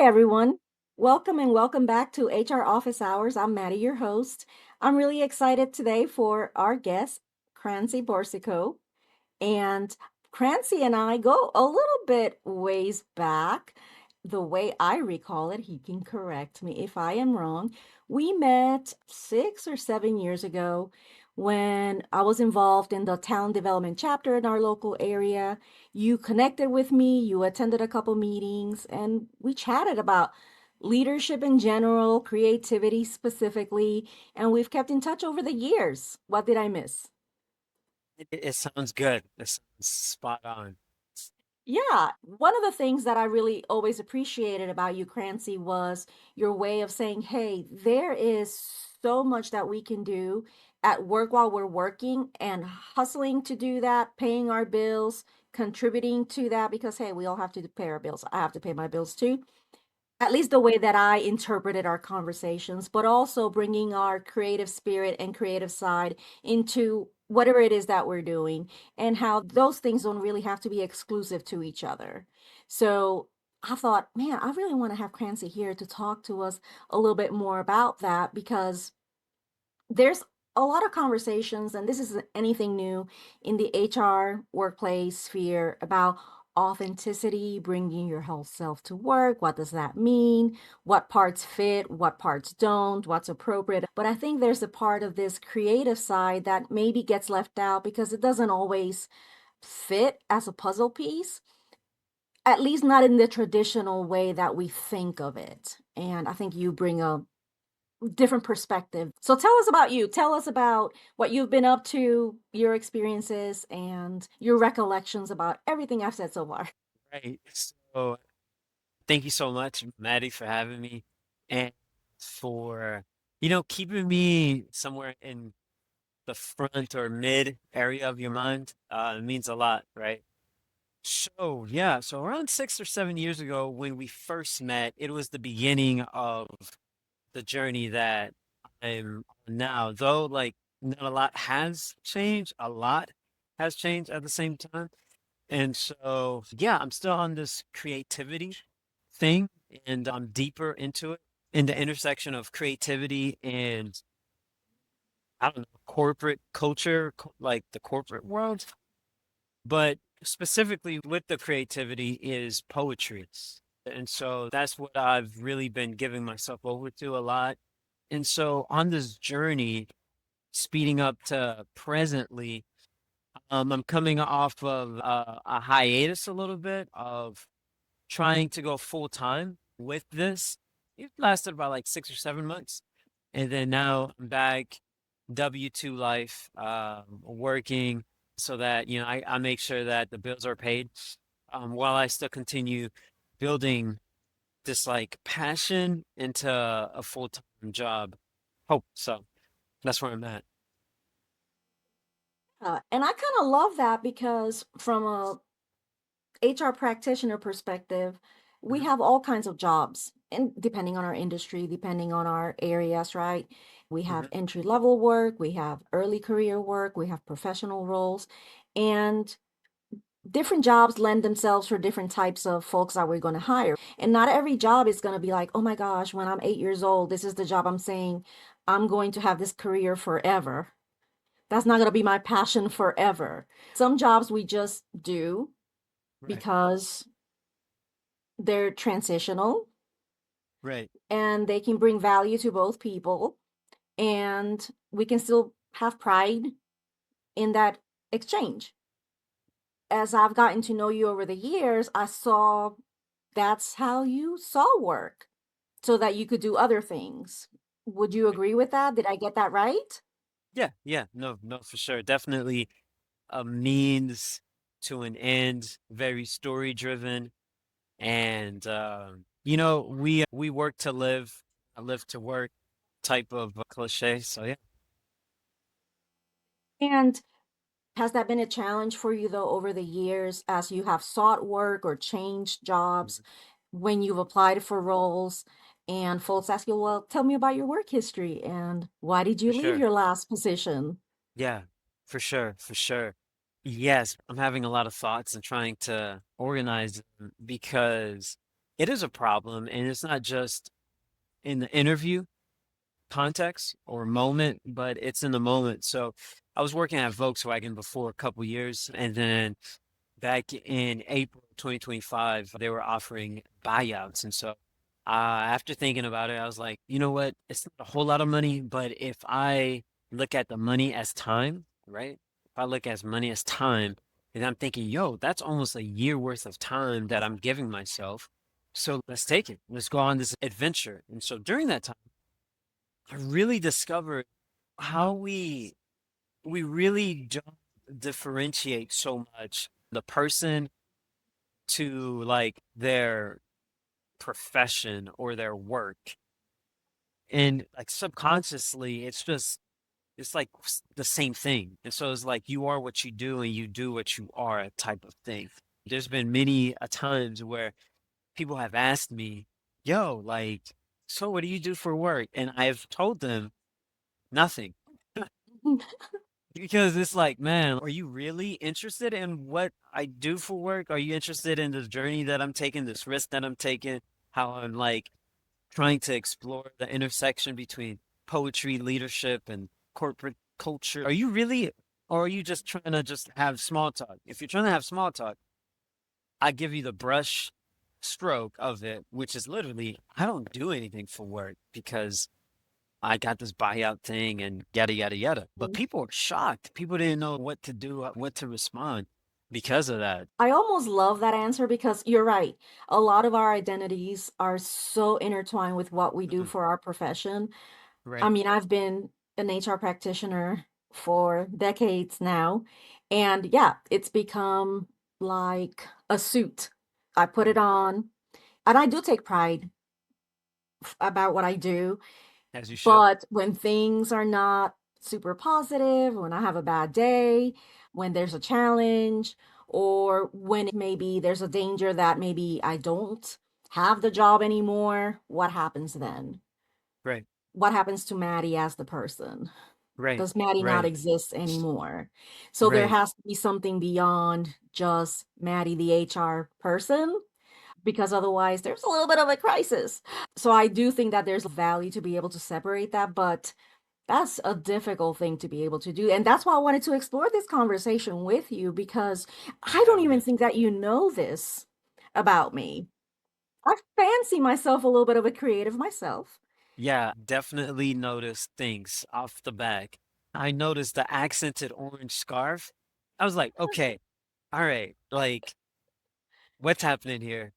Hi, everyone. Welcome and welcome back to HR Office Hours. I'm Maddie, your host. I'm really excited today for our guest, Krantzsy Boursiquot. And Krantzsy and I go a little bit ways back. The way I recall it, he can correct me if I am wrong. We met 6 or 7 years ago when I was involved in the town development chapter in our local area. You connected with me, you attended a couple meetings, and we chatted about leadership in general, creativity specifically, and we've kept in touch over the years. What did I miss? It sounds good. It sounds spot on. Yeah, one of the things that I really always appreciated about you, Crancy, was your way of saying, hey, there is so much that we can do at work while we're working and hustling to do that, paying our bills, contributing to that, because, hey, we all have to pay our bills. I have to pay my bills too, at least the way that I interpreted our conversations, but also bringing our creative spirit and creative side into whatever it is that we're doing, and how those things don't really have to be exclusive to each other. So I thought, man, I really want to have Clancy here to talk to us a little bit more about that because there's a lot of conversations, and this isn't anything new in the HR workplace sphere about authenticity, bringing your whole self to work. What does that mean? What parts fit? What parts don't? What's appropriate? But I think there's a part of this creative side that maybe gets left out because it doesn't always fit as a puzzle piece, at least not in the traditional way that we think of it. And I think you bring a different perspective. So tell us about you. Tell us about what you've been up to, your experiences, and your recollections about everything I've said so far. Right. So thank you so much, Maddie, for having me and for, keeping me somewhere in the front or mid area of your mind. It means a lot, right? So, yeah, so around 6 or 7 years ago when we first met, it was the beginning of the journey that I'm on now. Though, like, not a lot has changed, a lot has changed at the same time. And so, yeah, I'm still on this creativity thing, and I'm deeper into it, in the intersection of creativity and, I don't know, corporate culture, like the corporate world. But specifically with the creativity is poetry. And so that's what I've really been giving myself over to a lot. And so on this journey, speeding up to presently, I'm coming off of a hiatus a little bit of trying to go full time with this. It lasted about like 6 or 7 months. And then now I'm back, W-2 life, working so that, I make sure that the bills are paid, while I still continue building this like passion into a full-time job. Hope so. That's where I'm at. And I kind of love that because from a HR practitioner perspective, we Mhm. have all kinds of jobs, and depending on our industry, depending on our areas, right? We have Mhm. entry level work, we have early career work, we have professional roles, and different jobs lend themselves for different types of folks that we're going to hire. And not every job is going to be like, oh my gosh, when I'm 8 years old, this is the job I'm saying I'm going to have this career forever. That's not going to be my passion forever. Some jobs we just do Right. because they're transitional Right. and they can bring value to both people. And we can still have pride in that exchange. As I've gotten to know you over the years, I saw that's how you saw work so that you could do other things. Would you Right. agree with that? Did I get that right? Yeah, yeah, no, no, for sure. Definitely a means to an end, very story driven. And we work to live, I live to work type of cliche. So yeah. And has that been a challenge for you though over the years as you have sought work or changed jobs Mhm. when you've applied for roles and folks ask you, well, tell me about your work history and why did For you leave sure. your last position? Yeah, for sure, for sure. Yes, I'm having a lot of thoughts and trying to organize them because, it is a problem, and it's not just in the interview context or moment, but it's in the moment. So I was working at Volkswagen before a couple years, and then back in April 2025, they were offering buyouts. And so after thinking about it, I was like, you know what? It's not a whole lot of money, but if I look at the money as time, right? If I look as money as time, and I'm thinking, yo, that's almost a year worth of time that I'm giving myself. So let's take it. Let's go on this adventure. And so during that time, I really discovered how we really don't differentiate so much the person to like their profession or their work. And like subconsciously, it's like the same thing. And so it's like you are what you do and you do what you are type of thing. There's been many a times where people have asked me, yo, like, so what do you do for work? And I've told them nothing. Because it's like, man, are you really interested in what I do for work? Are you interested in the journey that I'm taking, this risk that I'm taking, how I'm like trying to explore the intersection between poetry, leadership, and corporate culture? Are you really, or are you just trying to just have small talk? If you're trying to have small talk, I give you the brush stroke of it, which is literally, I don't do anything for work because I got this buyout thing and yada, yada, yada. But people were shocked. People didn't know what to do, what to respond because of that. I almost love that answer because you're right. A lot of our identities are so intertwined with what we do Mhm. for our profession. I Right. mean, I've been an HR practitioner for decades now. And yeah, it's become like a suit. I put it Mhm. on, and I do take pride about what I do. As you should. But when things are not super positive, when I have a bad day, when there's a challenge, or when maybe there's a danger that maybe I don't have the job anymore, what happens then? Right. What happens to Maddie as the person? Right. Does Maddie not Right. exist anymore? So there Right. has to be something beyond just Maddie, the HR person, because otherwise there's a little bit of a crisis. So I do think that there's value to be able to separate that, but that's a difficult thing to be able to do. And that's why I wanted to explore this conversation with you because For I don't having even me. think that you know this about me. I fancy myself a little bit of a creative myself. Yeah, definitely noticed things off the back. I noticed the accented orange scarf. I was like, okay, all right, like, what's happening here?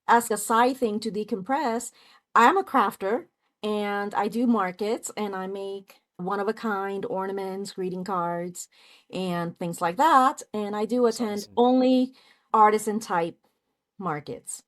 As a side thing to decompress, I'm a crafter and I do markets and I make one of a kind ornaments, greeting cards, and things like that. And I do That's attend awesome. only artisan type markets.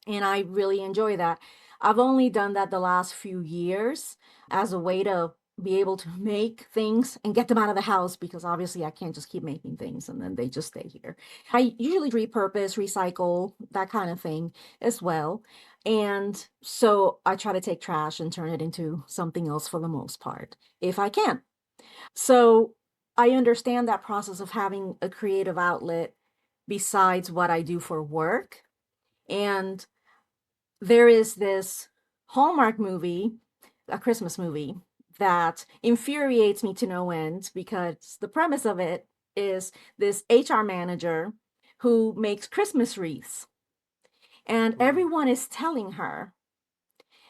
And I really enjoy that. I've only done that the last few years as a way to be able to make things and get them out of the house because obviously I can't just keep making things and then they just stay here. I usually repurpose, recycle, that kind of thing as well. And so I try to take trash and turn it into something else for the most part, if I can. So I understand that process of having a creative outlet besides what I do for work. And there is this Hallmark movie, a Christmas movie, that infuriates me to no end because the premise of it is this HR manager who makes Christmas wreaths. And Ooh, everyone is telling her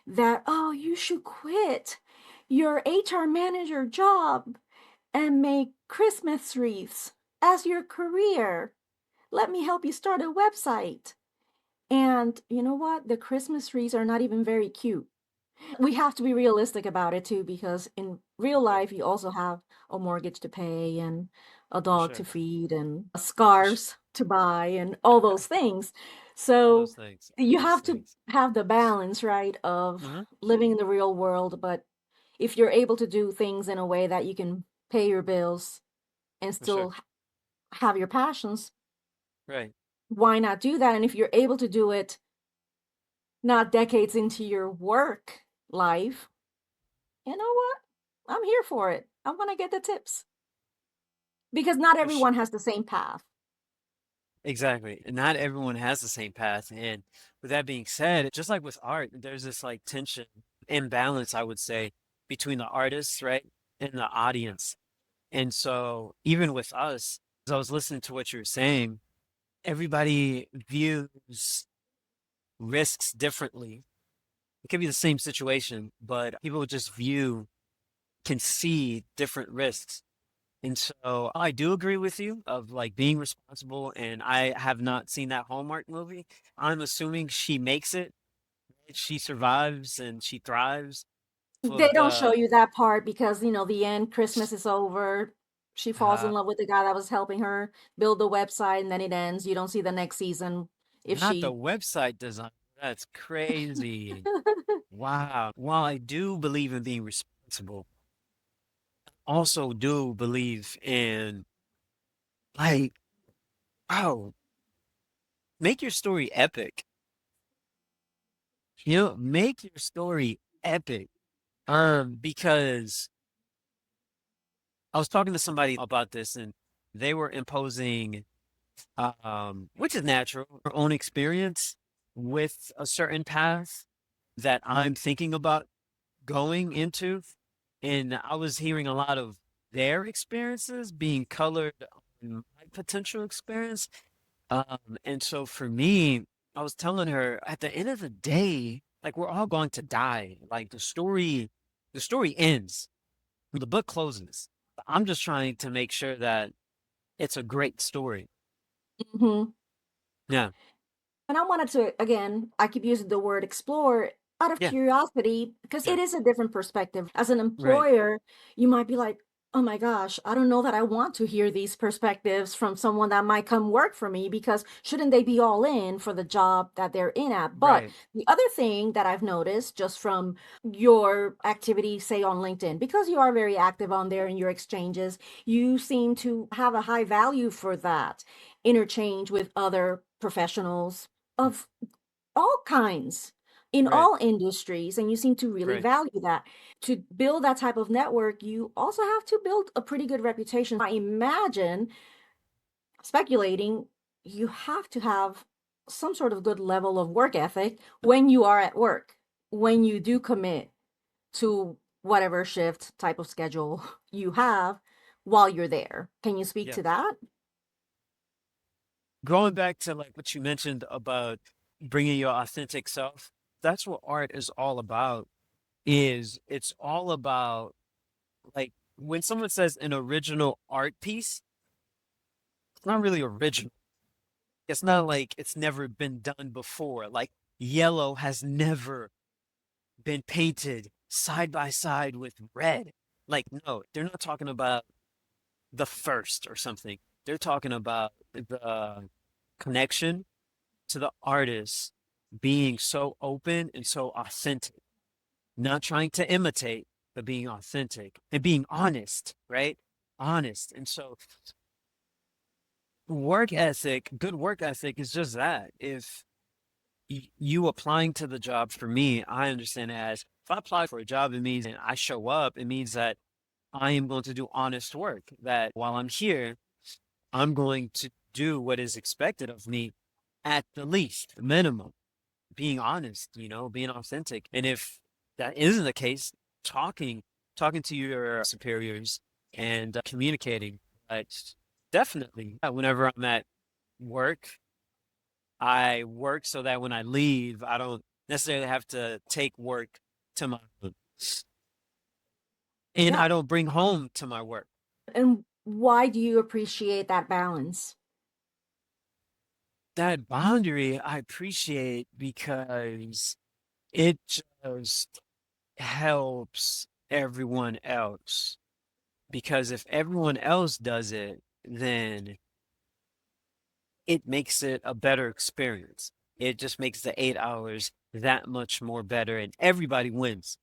that, oh, you should quit your HR manager job and make Christmas wreaths as your career. Let me help you start a website. And you know what? The Christmas wreaths are not even very cute. We have to be realistic about it too, because in real sure, life, you also have a mortgage to pay and a for dog to sure, feed and for sure. scarves to buy and all those things. All those So things, all you those have to things. have the balance, right, of Hmm. living in the real world. But if you're able to do things in a way that you can pay your bills and For sure. still have your passions, Right. why not do that? And if you're able to do it not decades into your work life, you know what? I'm here for it. I want to get the tips because not For sure. everyone has the same path. Exactly. And not everyone has the same path. And with that being said, just like with art, there's this like tension, imbalance, I would say, between the artists, right, and the audience. And so even with us, as I was listening to what you were saying, everybody views risks differently. It could be the same situation, but people just can see different risks. And so I do agree with you of like being responsible. And I have not seen that Hallmark movie. I'm assuming she makes it, right? She survives and she thrives They of don't show the you that part because, the end, Christmas is over. She falls in uh love with the guy that was helping her build the website, and then it ends. You don't see the next season if not the she website design. That's crazy. Wow. While I do believe in being responsible, also do believe in like, oh, make your story epic. Make your story epic. Because I was talking to somebody about this and they were imposing, which is natural, our own experience with a certain path that I'm thinking about going into. And I was hearing a lot of their experiences being colored on my potential experience. And so for me, I was telling her at the end of the day, like we're all going to die. Like the story ends, the book closes. I'm just trying to make sure that it's a great story. Mhm. Yeah, And I wanted to, again, I keep using the word explore out of yeah, curiosity because yeah, it is a different perspective. As an right, employer, you might be like, oh my gosh, I don't know that I want to hear these perspectives from someone that might come work for me because shouldn't they be all in for the job that they're in at? But right, the other thing that I've noticed just from your activity, say on LinkedIn, because you are very active on there in your exchanges, you seem to have a high value for that interchange with other professionals of all kinds in right, all industries, and you seem to really right. value that. To build that type of network, you also have to build a pretty good reputation. I imagine, speculating, you have to have some sort of good level of work ethic when you are at work, when you do commit to whatever shift type of schedule you have while you're there. Can you speak to Yes. that? Going back to like what you mentioned about bringing your authentic self, that's what art is all about. Is it's all about like when someone says an original art piece, it's not really original. It's not like it's never been done before. Like yellow has never been painted side by side with red. Like, no, they're not talking about the first or something. They're talking about the connection to the artist being so open and so authentic, not trying to imitate, but being authentic and being honest, right? Honest. And so good work ethic is just that. If you applying to the job for me, I understand it as if I apply for a job, it means and I show up, it means that I am going to do honest work. That while I'm here, I'm going to do what is expected of me at the least, minimum, being honest, being authentic. And if that isn't the case, talking, talking to your superiors and communicating. But definitely, whenever I'm at work, I work so that when I leave, I don't necessarily have to take work to my home. And Yeah. I don't bring home to my work. And why do you appreciate that balance? That boundary I appreciate because it just helps everyone else. Because if everyone else does it, then it makes it a better experience. It just makes the 8 hours that much more better and everybody wins,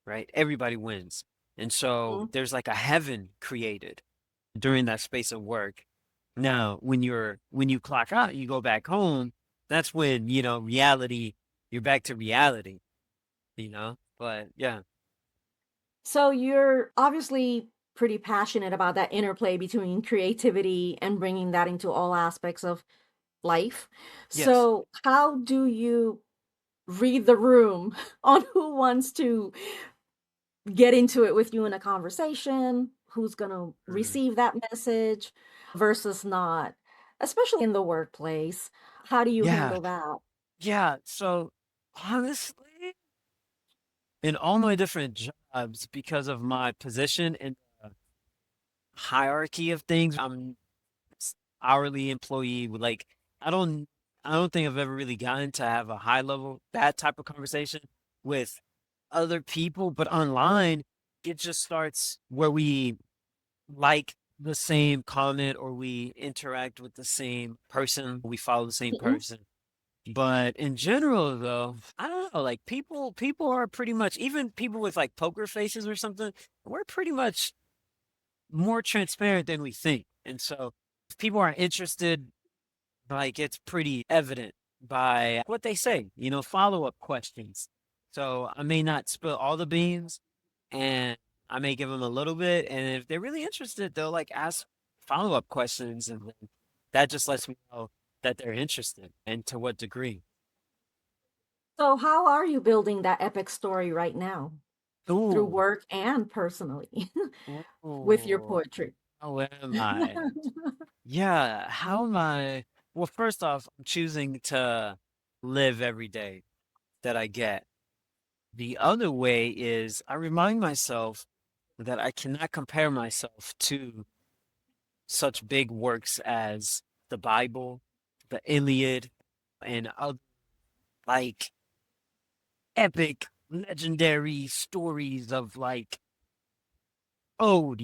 right? Everybody wins. And so Mhm. there's like a heaven created during that space of work. Now, when you clock out, you go back home, that's when, reality, you're back to reality. But yeah, So you're obviously pretty passionate about that interplay between creativity and bringing that into all aspects of life. Yes. So, how do you read the room on who wants to get into it with you in a conversation, who's going to Mm. receive that message versus not, especially in the workplace? How do you Yeah. handle that? Yeah. So honestly, in all my different jobs, because of my position in the hierarchy of things, I'm hourly employee with like I don't I don't think I've ever really gotten to have a high level that type of conversation with other people, but online it just starts where we like the same comment or we interact with the same person, we follow the same Mhm. person. But in general though, I don't know, like people are pretty much even people with like poker faces or something, we're pretty much more transparent than we think. And so if people are interested, like it's pretty evident by what they say, follow-up questions. So I may not spill all the beans and I may give them a little bit. And if they're really interested, they'll like ask follow-up questions. And then that just lets me know that they're interested and to what degree. So, how are you building that epic story right now through Ooh, work and personally with your ooh, poetry? how am I? Yeah, how am I? Well, first off, I'm choosing to live every day that I get. The other way is I remind myself that I cannot compare myself to such big works as the Bible, the Iliad, and other like epic, legendary stories of like ode,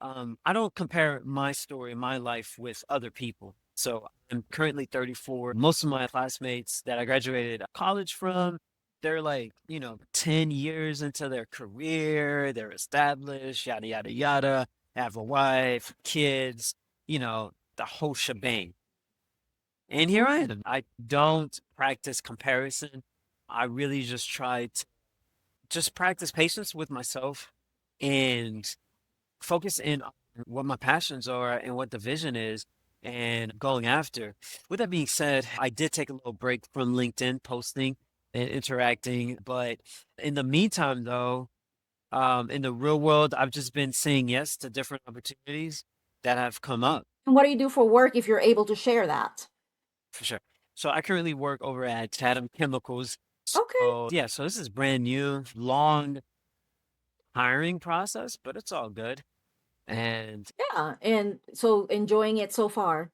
I don't compare my story, my life with other people. So I'm currently 34. Most of my classmates that I graduated college from, they're like, 10 years into their career, they're established, yada, yada, yada, have a wife, kids, the whole shebang. And here I Mhm. am. I don't practice comparison. I really just try to just practice patience with myself and focus in on what my passions are and what the vision is and going after. With that being said, I did take a little break from LinkedIn posting and interacting, but in the meantime, though, in the real world, I've just been saying yes to different opportunities that have come up And what do you do for work if you're able to share that? for sure. So I currently work over at Chatham Chemicals. Okay. So yeah, so this is brand new, long hiring process, but it's all good and Yeah. And so enjoying it so far.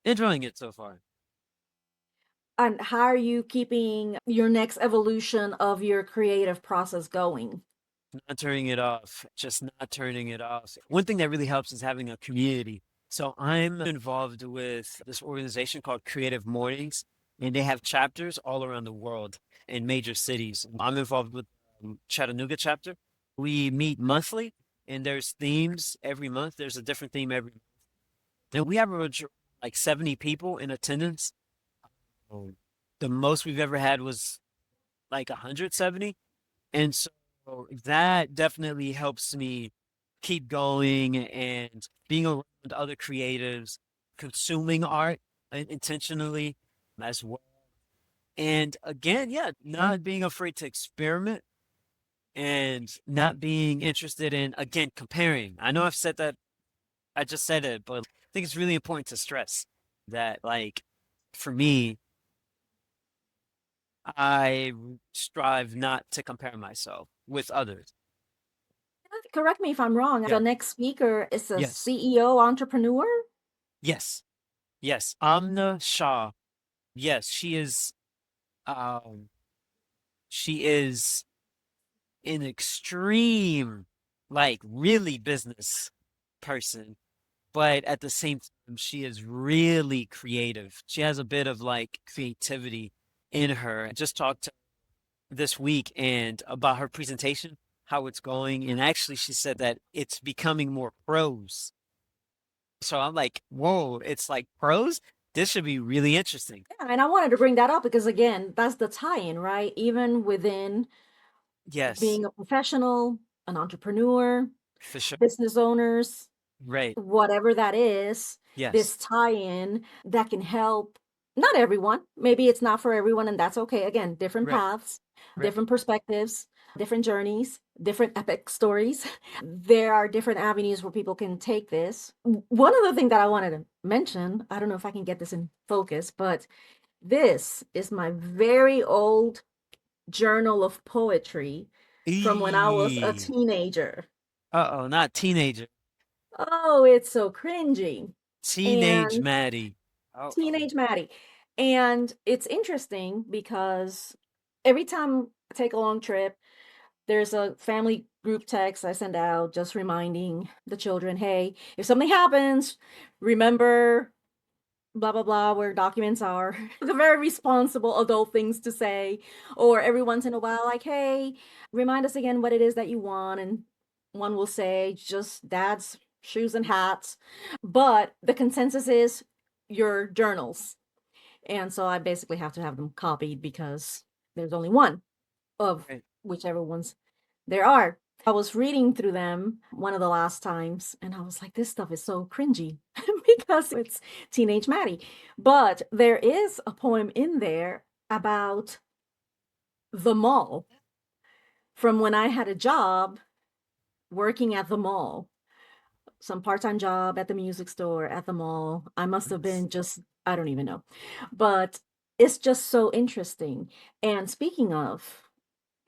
enjoying it so far. And how are you keeping your next evolution of your creative process going? Not turning it off, just not turning it off. One thing that really helps is having a community. So I'm involved with this organization called Creative Mornings, and they have chapters all around the world in major cities. I'm involved with Chattanooga chapter. We meet monthly, and there's themes every month. There's a different theme every month. And we average like 70 people in attendance. Oh. The most we've ever had was like 170. And so that definitely helps me keep going and being around other creatives, consuming art intentionally as well. And again, yeah, not being afraid to experiment and not being interested in, again, comparing. I know I've said that, I just said it, but I think it's really important to stress that, like, for me, I strive not to compare myself with others. Correct me if I'm wrong. The Yeah. next speaker is a Yes. CEO entrepreneur. Yes. Yes, Amna Shah. Yes, um she is an extreme, like really business person, but at the same time she is really creative. She has a bit of like creativity in her. I just talked to her this week and about her presentation, how it's going, and actually she said that it's becoming more prose. So I'm like, whoa, it's like prose? This should be really interesting. Yeah, and I wanted to bring that up because again, that's the tie-in, right? Even within Yes, being a professional, an entrepreneur, for sure. business owners. Right. whatever that is, Yes. this tie-in that can help not everyone. Maybe it's not for everyone, and that's okay. Again, different Right. paths, Right. different perspectives, different journeys, different epic stories. There are different avenues where people can take this. One other thing that I wanted to mention, I don't know if I can get this in focus, but this is my very old journal of poetry from when I was a Eee. teenager. Uh-oh, not teenager. Oh, it's so cringy. Teenage And Maddie. Uh-oh. teenage Maddie. And it's interesting because every time I take a long trip, there's a family group text I send out just reminding the children, hey, if something happens, remember blah blah blah where documents are. The very responsible adult things to say. Or every once in a while, like, hey, remind us again what it is that you want. And one will say just dad's shoes and hats. But the consensus is your journals. And so I basically have to have them copied because there's only one of Right. whichever ones there are. I was reading through them one of the last times, and I was like, this stuff is so cringy because it's Teenage Maddie. But there is a poem in there about the mall from when I had a job working at the mall, some part-time job at the music store at the mall. I must have Nice. been just, I don't even know. But it's just so interesting. And speaking of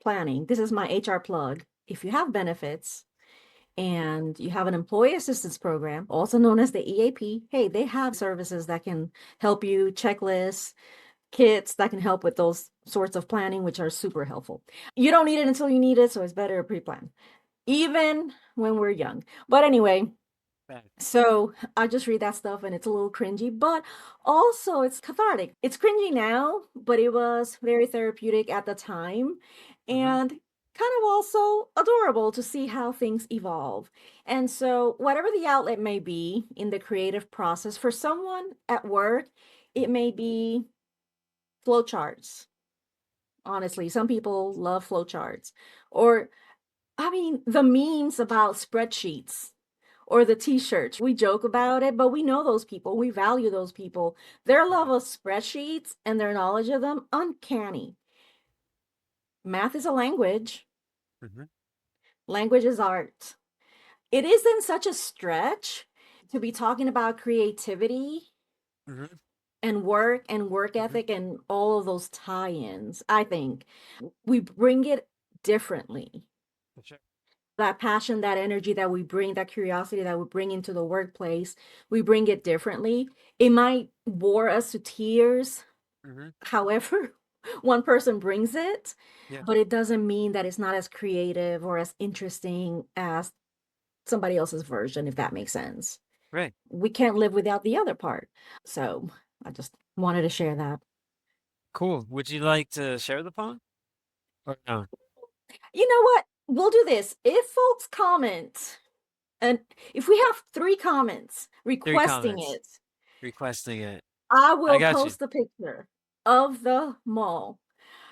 planning, this is my HR plug. If you have benefits, and you have an employee assistance program, also known as the EAP, hey, they have services that can help you, checklists, kits that can help with those sorts of planning, which are super helpful. You don't need it until you need it, so it's better to pre-plan, even when we're young. But anyway, Facts. so I just read that stuff and it's a little cringy, but also it's cathartic. It's cringy now, but it was very therapeutic at the time Mm-hmm. and kind of also adorable to see how things evolve. And so, whatever the outlet may be in the creative process, for someone at work, it may be flowcharts. Honestly, some people love flowcharts. Or, I mean, the memes about spreadsheets or the t-shirts. We joke about it, but we know those people. We value those people. Their love Right. of spreadsheets and their knowledge of them, uncanny. Math is a language. Mm-hmm. Language is art. It isn't such a stretch to be talking about creativity Mm-hmm. and work Mm-hmm. ethic and all of those tie-ins. I think we bring it differently. For sure. That passion, that energy that we bring, that curiosity that we bring into the workplace, we bring it differently. It might bore us to tears, Mm-hmm. however, one person brings it, Yeah. but it doesn't mean that it's not as creative or as interesting as somebody else's version, if that makes sense. Right. We can't live without the other part. So I just wanted to share that. Cool. Would you like to share the poem? Or no? You know what? We'll do this. If folks comment, and if we have 3 comments Three requesting comments. it, Requesting it. I I will got you. post a picture of the mall,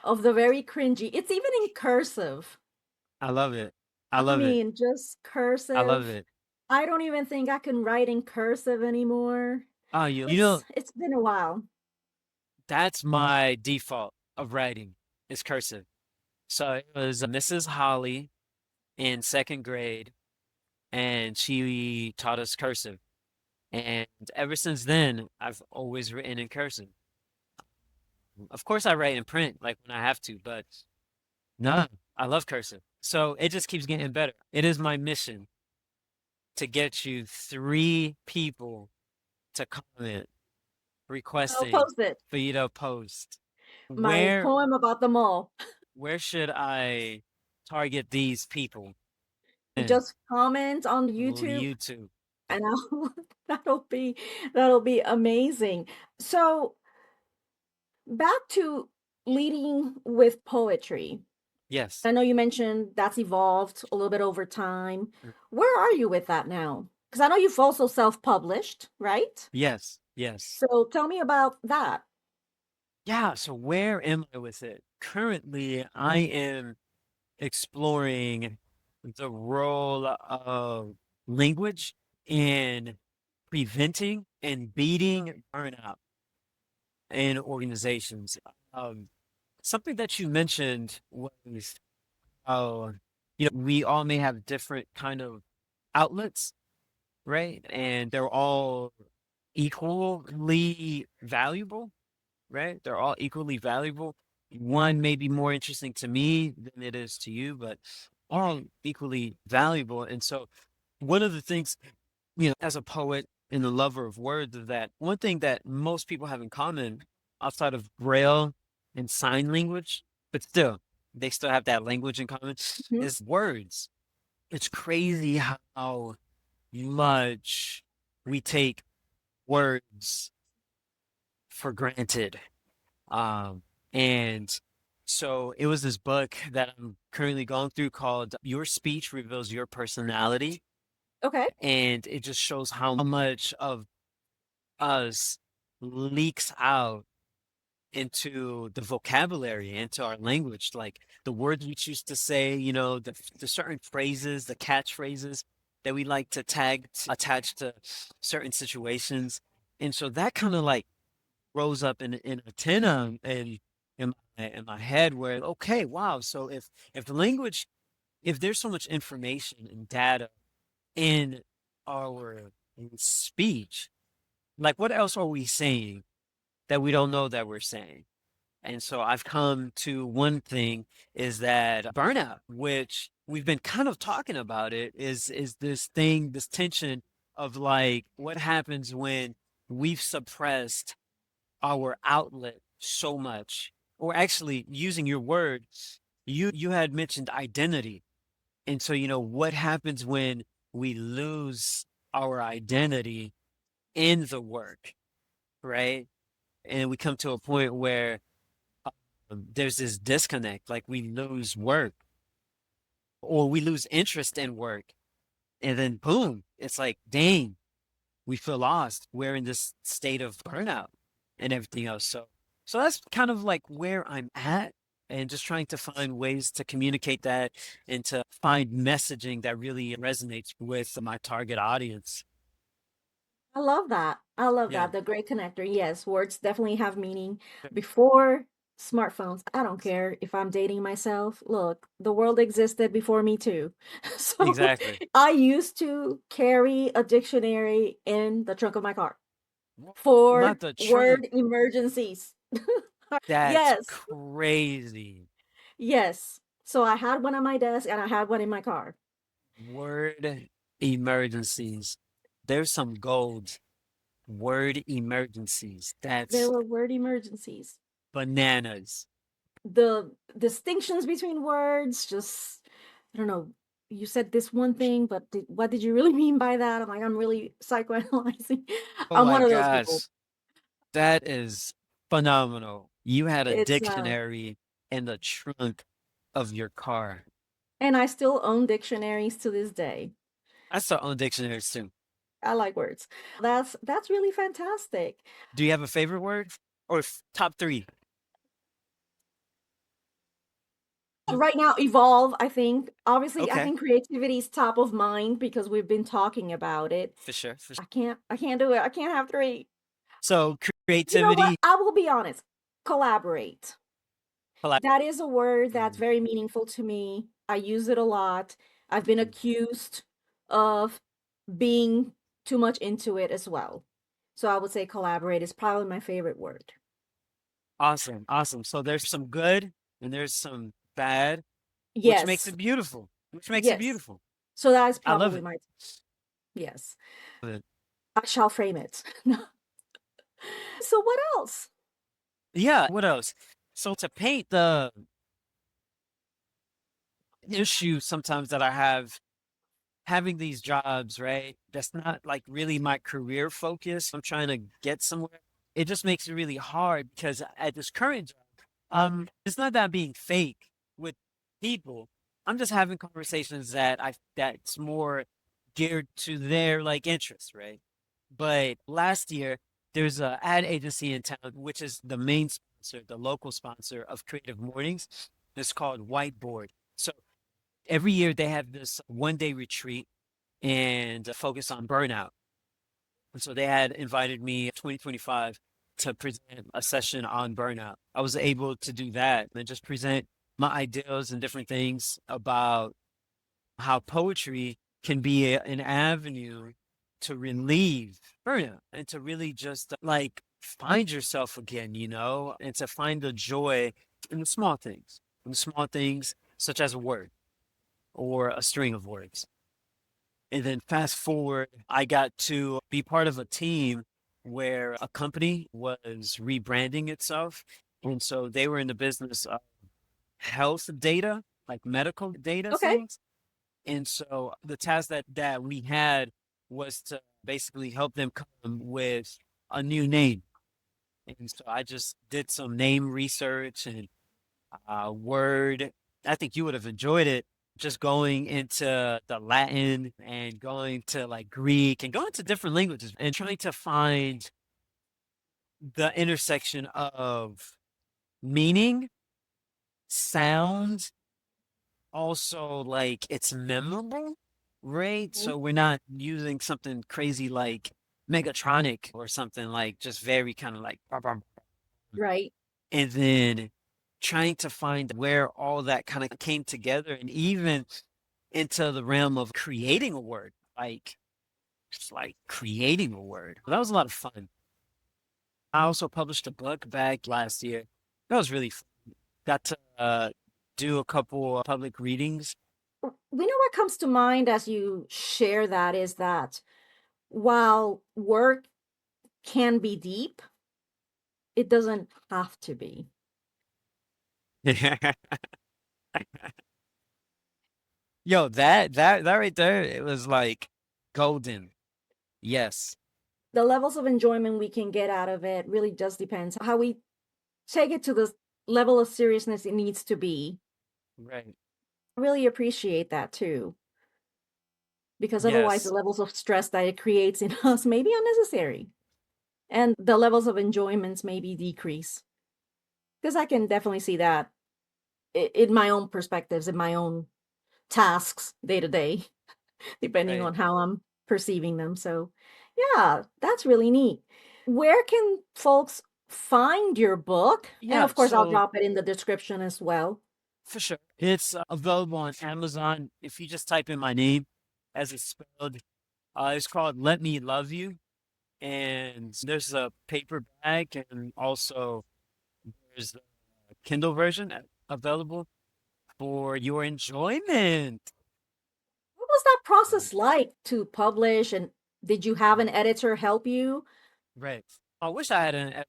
of the very cringy. It's even in cursive. I love it. I I love it. mean, just I love cursive. it. I don't even think I can write in cursive anymore. Oh, you know, It's been a while. that's my default of writing is cursive. So it was Mrs. Holly in second grade, and she taught us cursive. And ever since then, I've always written in cursive. Of course, I write in print, like when I have to, but no, I love cursive. So it just keeps getting better. It is my mission to get you 3 people to comment I'll requesting post it. for you to post. My Where poem about the mall. where should I target these people? And Just comment on YouTube YouTube. and I'll that'll be amazing. So back to leading with poetry. Yes. I know you mentioned that's evolved a little bit over time. Mm. Where are you with that now? Because I know you've also self-published, right? Yes. Yes. So tell me about that. Yeah. So where am I with it? Currently, I am exploring the role of language in preventing and beating burnout in organizations. Um, Something that you mentioned was, oh, we all may have different kind of outlets, right? And they're all equally valuable, right? They're all equally valuable. One may be more interesting to me than it is to you, but all equally valuable. And so, one of the things, as a poet and a lover of words, is that one thing that most people have in common outside of Braille and sign language, but still, they still have that language in common, Mhm. is words. It's crazy how much we take words for granted. Um, and so it was this book that I'm currently going through called Your Speech Reveals Your Personality. Okay. And it just shows how much of us leaks out into the vocabulary, into our language, like the words we choose to say, the certain phrases, the catchphrases that we like to attach to certain situations. And so that kind of like rose up in a antenna in my head where, okay, wow. So if the language, if there's so much information and data in our speech, like what else are we saying that we don't know that we're saying? And so I've come to one thing is that burnout, which we've been kind of talking about it, is this thing, this tension of like what happens when we've suppressed our outlet so much. Or actually using your word, you had mentioned identity. And so, what happens when we lose our identity in the work, right? And we come to a point where there's this disconnect, like we lose work or we lose interest in work. And then boom, it's like, dang, we feel lost. We're in this state of burnout and everything else. So that's kind of like where I'm at and just trying to find ways to communicate that and to find messaging that really resonates with my target audience. I love that. I love Yeah. that. The great connector. Yes, words definitely have meaning. Before smartphones, I don't care if I'm dating myself. Look, the world existed before me too. So Exactly. I used to carry a dictionary in the trunk of my car Whoa, not for the trunk. word emergencies. That's Yes, crazy. yes. So I had one on my desk and I had one in my car. Word emergencies. There's some gold. Word emergencies. There That's were word emergencies. bananas. The distinctions between words, just I don't know. You said this one thing, but what did you really mean by that? I'm like, I'm really psychoanalyzing. Oh I'm my one of those people. gosh. That is phenomenal. You had a It's dictionary in the trunk of your car. and I still own dictionaries to this day. I still own dictionaries too. I like words. That's really fantastic. Do you have a favorite word or top three? Right now, evolve, I think. Obviously, I Okay, think creativity is top of mind because we've been talking about it. for sure, for sure. I can't do it. I can't have three. So You know what? creativity, I will be honest. Collaborate. collab. That is a word that's Mm, very meaningful to me. I use it a lot. I've been mm. accused of being too much into it as well. So I would say collaborate is probably my favorite word. Awesome, awesome. So there's some good and there's some bad, which makes Yes. it beautiful. Which makes it Yes. beautiful. So that is I love probably it. my yes. Love it. I shall frame it. So what else? Yeah. What else? So to paint the issue sometimes that I have having these jobs, right? That's not like really my career focus. I'm trying to get somewhere. It just makes it really hard because at this current job, it's not that I'm being fake with people. I'm just having conversations that's more geared to their like interests, right? But last year, there's a ad agency in town, which is the main sponsor, the local sponsor of Creative Mornings. It's called Whiteboard. So every year they have this 1 day retreat and focus on burnout. And so they had invited me 2025 to present a session on burnout. I was able to do that and just present my ideas and different things about how poetry can be an avenue to relieve burnout and to really just like find yourself again, and to find the joy in the small things such as a word or a string of words. And then fast forward, I got to be part of a team where a company was rebranding itself. And so they were in the business of health data, like medical data Okay. things. And so the task that we had was to basically help them come with a new name. And so I just did some name research and word. I think you would have enjoyed it. Just going into the Latin and going to like Greek and going to different languages and trying to find the intersection of meaning, sound, also like it's memorable, right? Mhm. So we're not using something crazy like Megatronic or something like just very kind of like, bah, bah, Right. and then trying to find where all that kind of came together and even into the realm of creating a word, like just like creating a word. That was a lot of fun. I also published a book back last year. That was really fun. Got to do a couple public readings. We know what comes to mind as you share that is that while work can be deep, it doesn't have to be. Yo, that right there, it was like golden. Yes, The levels of enjoyment we can get out of it really just depends how we take it to the level of seriousness it needs to be. right. I really appreciate that too, because otherwise the Yes, levels of stress that it creates in us may be unnecessary and the levels of enjoyments maybe decrease. Because I can definitely see that in my own perspectives, in my own tasks day to day, depending right. on how I'm perceiving them. So, yeah, that's really neat. Where can folks find your book? And Yeah, of course, I'll so drop it in the description as well. for sure. It's available on Amazon. If you just type in my name as it's spelled, it's called Let Me Love You. And there's a paperback and also there's a Kindle version available for your enjoyment. What was that process like to publish? And did you have an editor help you? Right. I wish I had an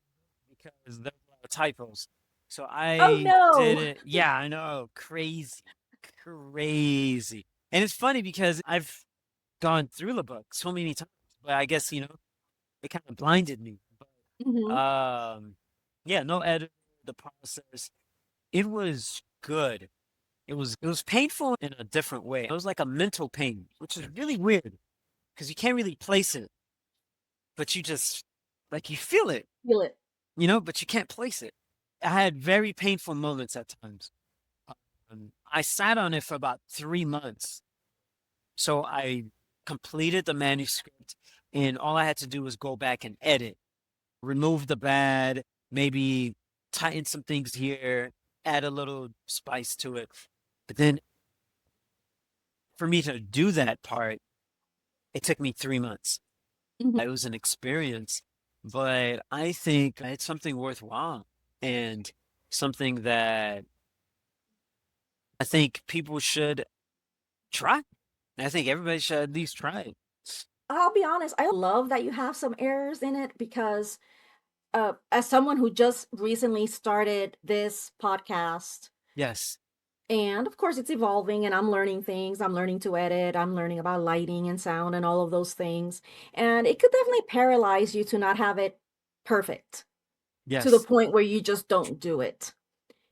because there were a lot of typos. So Oh, I did no. it. Yeah, I know. Crazy. Crazy. And it's funny because I've gone through the book so many times, but I guess, it kind of blinded me. But Mhm, yeah, no edit, the process. It was good. It was painful in a different way. It was like a mental pain, which is really weird because you can't really place it, but you just like you feel it, feel it. but you can't place it. I had very painful moments at times. I sat on it for about 3 months. So I completed the manuscript, and all I had to do was go back and edit, remove the bad, maybe tighten some things here, add a little spice to it. But then for me to do that part, it took me 3 months. Mhm. It was an experience, but I think it's something worthwhile and something that I think people should try. I think everybody should at least try it. I'll be honest, I love that you have some errors in it because, as someone who just recently started this podcast, Yes, and of course it's evolving and I'm learning things, I'm learning to edit, I'm learning about lighting and sound and all of those things. And it could definitely paralyze you to not have it perfect to the yes, point where you just don't do it.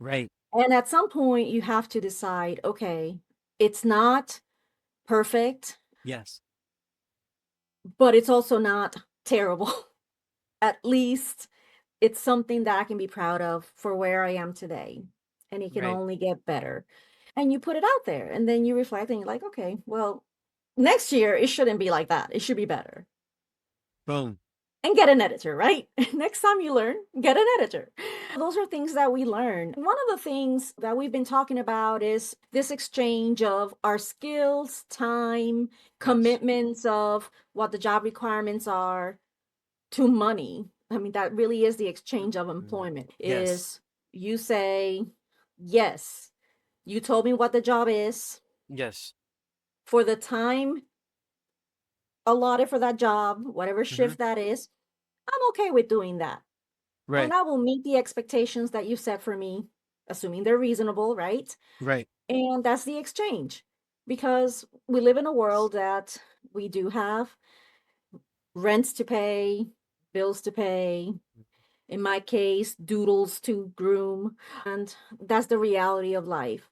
right, And at some point you have to decide, okay, it's not perfect, yes, but it's also not terrible. At least it's something that I can be proud of for where I am today, and it can right, only get better. And you put it out there, and then you reflect and you're like, "Okay, well, Next year, it shouldn't be like that. It should be better. Boom. And get an editor, right? Next time you learn, get an editor. Those are things that we learn. One of the things that we've been talking about is this exchange of our skills, time, Yes. commitments of what the job requirements are to money. I mean, that really is the exchange of Mhm. employment. Yes. Is you say, yes, you told me what the job is Yes. for the time allotted for that job, whatever Hmm. shift that is. I'm okay with doing that. And Right. I will meet the expectations that you set for me, assuming they're reasonable, right? Right. And that's the exchange. Because we live in a world that we do have rents to pay, bills to pay, in my case, doodles to groom. And that's the reality of life.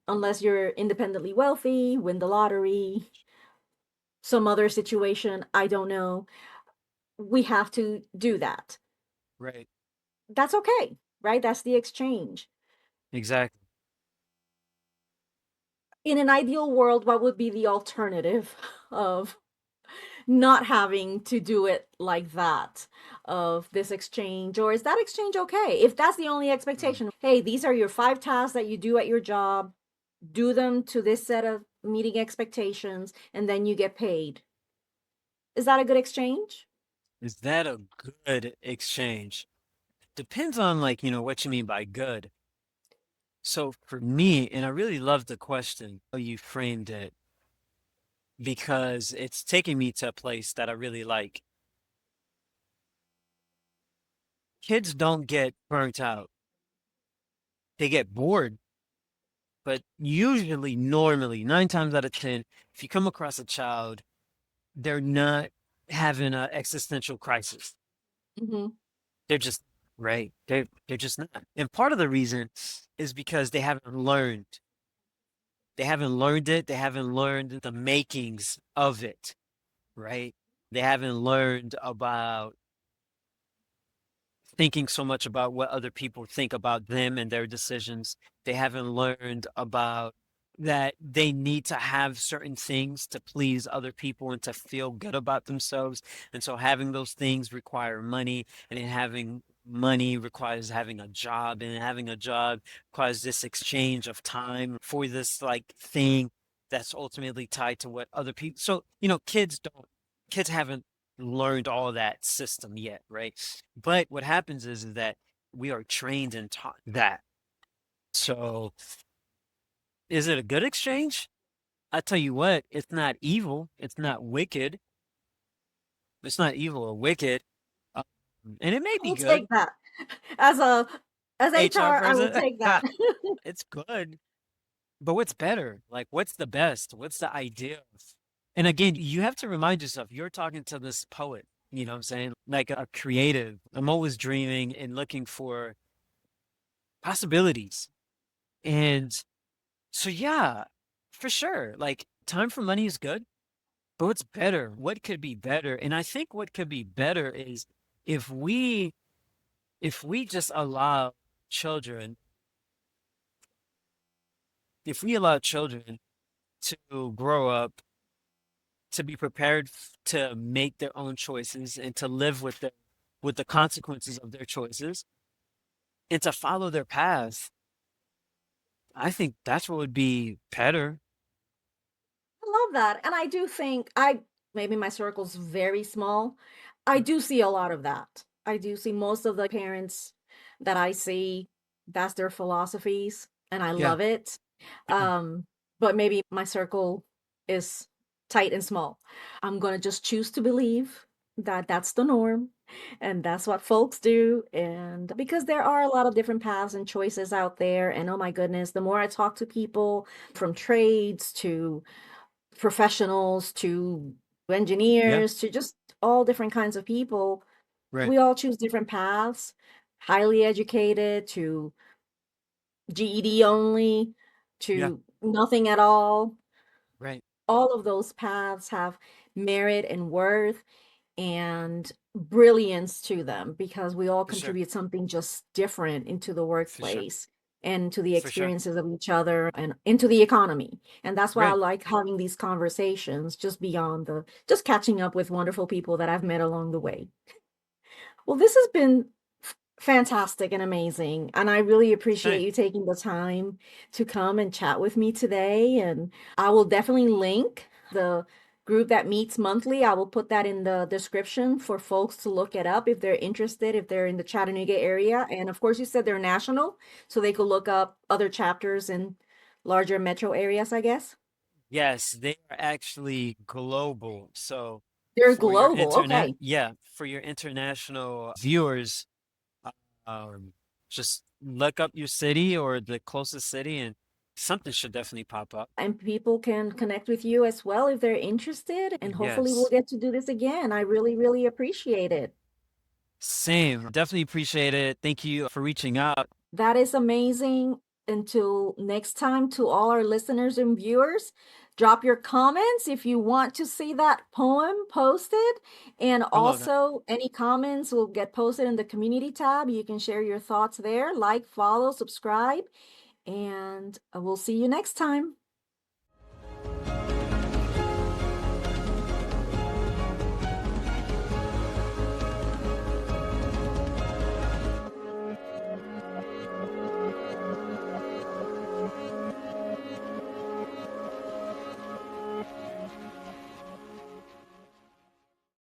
Unless you're independently wealthy, win the lottery, some other situation, I don't know, we have to do that. Right. That's okay, right? That's the exchange. Exactly. In an ideal world, what would be the alternative of not having to do it like that, of this exchange? Or is that exchange okay? If that's the only Mm. expectation, hey, these are your 5 tasks that you do at your job, do them to this set of meeting expectations, and then you get paid. Is that a good exchange? Is that a good exchange? Depends on like, what you mean by good. So for me, and I really love the question how you framed it because it's taking me to a place that I really like. Kids don't get burnt out. They get bored, but usually, normally, 9 times out of 10, if you come across a child, they're not having an existential crisis. Hmm. They're just right. They're just not. And part of the reason is because they haven't learned. They haven't learned it. They haven't learned the makings of it, right? They haven't learned about thinking so much about what other people think about them and their decisions. They haven't learned about that they need to have certain things to please other people and to feel good about themselves. And so having those things require money, and then having money requires having a job, and having a job requires this exchange of time for this like thing that's ultimately tied to what other people. So, kids haven't learned all that system yet, right? But what happens is that we are trained and taught that. So is it a good exchange? I tell you what, it's not evil. It's not wicked. It's not evil or wicked. Um, and it may I be will good. take that. As a as HR HR, I will person, take that. it's good. But what's better? Like, what's the best? What's the ideal? And again, you have to remind yourself, you're talking to this poet, you know what I'm saying? Like a creative. I'm always dreaming and looking for possibilities. And so, yeah, for sure. Like, time for money is good, but what's better? What could be better? And I think what could be better is if we if we just allow children, if we allow children to grow up, to be prepared to make their own choices and to live with the consequences of their choices and to follow their path, I think that's what would be better. I love that. And I do think maybe my circle's very small. I Mm. do see a lot of that. I do see most of the parents that I see, that's their philosophies, and I Yeah. love it. Um, but maybe my circle is tight and small. I'm gonna just choose to believe that that's the norm and that's what folks do. And because there are a lot of different paths and choices out there, and oh my goodness, the more I talk to people from trades to professionals to Yeah. engineers to just all different kinds of people. Right. We all choose different paths, highly educated to GED only Yeah. to nothing at all. Right. All of those paths have merit and worth and brilliance to them because we all For sure. contribute something just different into the For sure. workplace. and to the for sure. experiences of each other and into the economy. And that's why I Right. like having these conversations just beyond the just catching up with wonderful people that I've met along the way. Well, this has been fantastic and amazing. And I really appreciate Same. you taking the time to come and chat with me today. And I will definitely link the group that meets monthly. I will put that in the description for folks to look it up if they're interested, if they're in the Chattanooga area. And of course, you said they're national, so they could look up other chapters in larger metro areas, I guess. Yes, they are actually global. So They're global. Okay. for your international viewers, uh, um, just look up your city or the closest city, and something should definitely pop up. And people can connect with you as well if they're interested. And hopefully we'll Yes, get to do this again. I really, really appreciate it. same. Definitely appreciate it. Thank you for reaching out. That is amazing. Until next time, to all our listeners and viewers, drop your comments if you want to see that poem posted. And I love it. also, any comments will get posted in the community tab. You can share your thoughts there, like, follow, subscribe, and we'll see you next time.